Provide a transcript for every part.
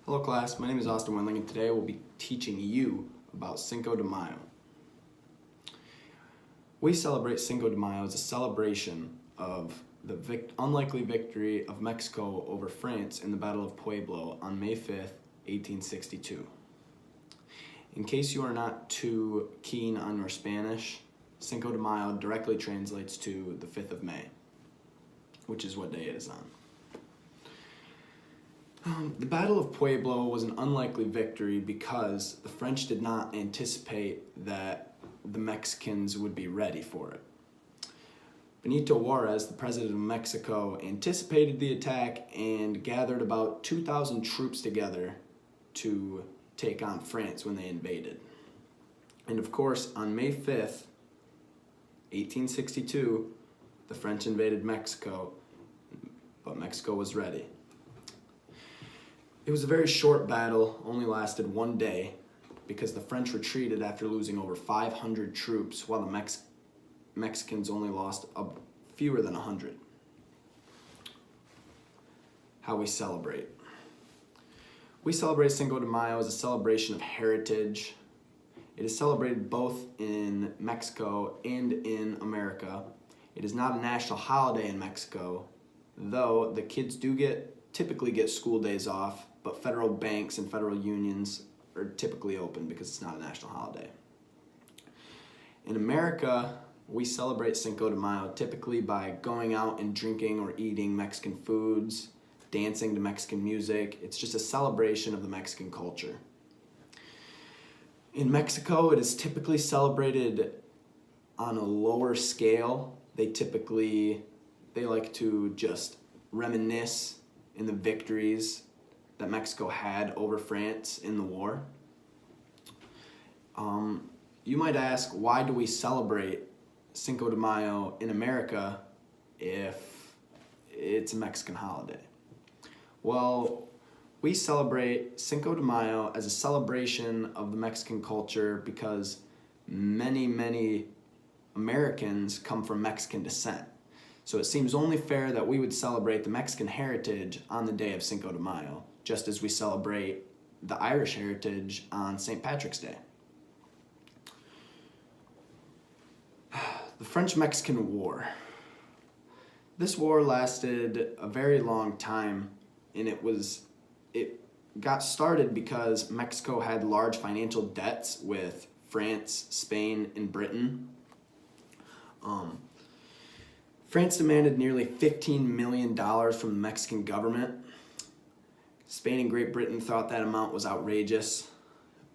Hello class, my name is Austin Wendling and today I will be teaching you about Cinco de Mayo. We celebrate Cinco de Mayo as a celebration of the unlikely victory of Mexico over France in the Battle of Pueblo on May 5th, 1862. In case you are not too keen on your Spanish, Cinco de Mayo directly translates to the 5th of May, which is what day it is on. The Battle of Pueblo was an unlikely victory because the French did not anticipate that the Mexicans would be ready for it. Benito Juarez, the president of Mexico, anticipated the attack and gathered about 2,000 troops together to take on France when they invaded. And of course, on May 5th, 1862, the French invaded Mexico, but Mexico was ready. It was a very short battle, only lasted one day, because the French retreated after losing over 500 troops, while the Mexicans only lost fewer than 100. How we celebrate. We celebrate Cinco de Mayo as a celebration of heritage. It is celebrated both in Mexico and in America. It is not a national holiday in Mexico, though the kids do typically get school days off, but federal banks and federal unions are typically open because it's not a national holiday. In America, we celebrate Cinco de Mayo typically by going out and drinking or eating Mexican foods, dancing to Mexican music. It's just a celebration of the Mexican culture. In Mexico, it is typically celebrated on a lower scale. They like to just reminisce in the victories that Mexico had over France in the war. You might ask, why do we celebrate Cinco de Mayo in America if it's a Mexican holiday? Well, we celebrate Cinco de Mayo as a celebration of the Mexican culture because many Americans come from Mexican descent. So it seems only fair that we would celebrate the Mexican heritage on the day of Cinco de Mayo, just as we celebrate the Irish heritage on St. Patrick's Day. The French-Mexican War. This war lasted a very long time, and it got started because Mexico had large financial debts with France, Spain, and Britain. France demanded nearly $15 million from the Mexican government. Spain and Great Britain thought that amount was outrageous,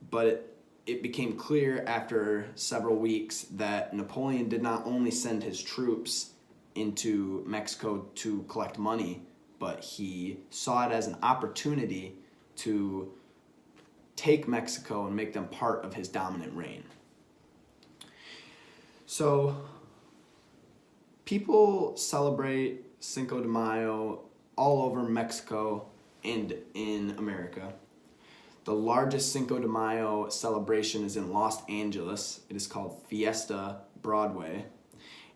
but it became clear after several weeks that Napoleon did not only send his troops into Mexico to collect money, but he saw it as an opportunity to take Mexico and make them part of his dominant reign. So, people celebrate Cinco de Mayo all over Mexico and in America. The largest Cinco de Mayo celebration is in Los Angeles. It is called Fiesta Broadway,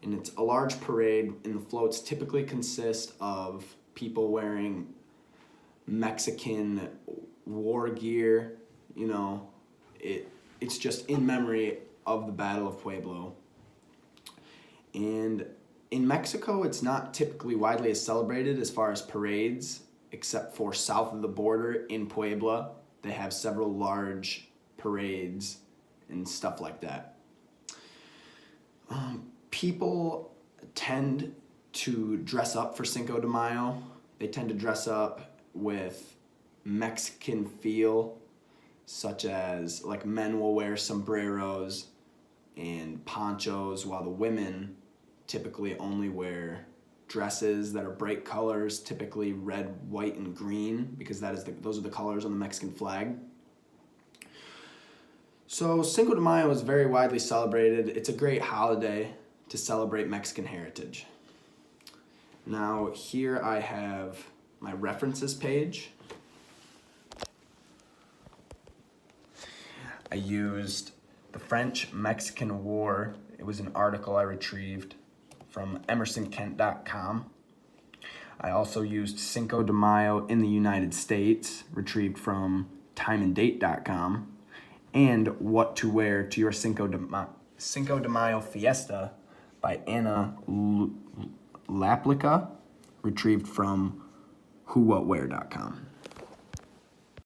and it's a large parade, and the floats typically consist of people wearing Mexican war gear. You know, it's just in memory of the Battle of Pueblo. And in Mexico, it's not typically widely celebrated as far as parades, except for south of the border in Puebla. They have several large parades and stuff like that. People tend to dress up for Cinco de Mayo. They tend to dress up with Mexican feel, such as like men will wear sombreros and ponchos, while the women typically only wear dresses that are bright colors, typically red, white, and green, because those are the colors on the Mexican flag. So Cinco de Mayo is very widely celebrated. It's a great holiday to celebrate Mexican heritage. Now here I have my references page. I used the French-Mexican War. It was an article I retrieved from emersonkent.com. I also used Cinco de Mayo in the United States, retrieved from timeanddate.com, and What to Wear to Your Cinco de Mayo Fiesta by Anna Laplica, retrieved from whowhatwear.com.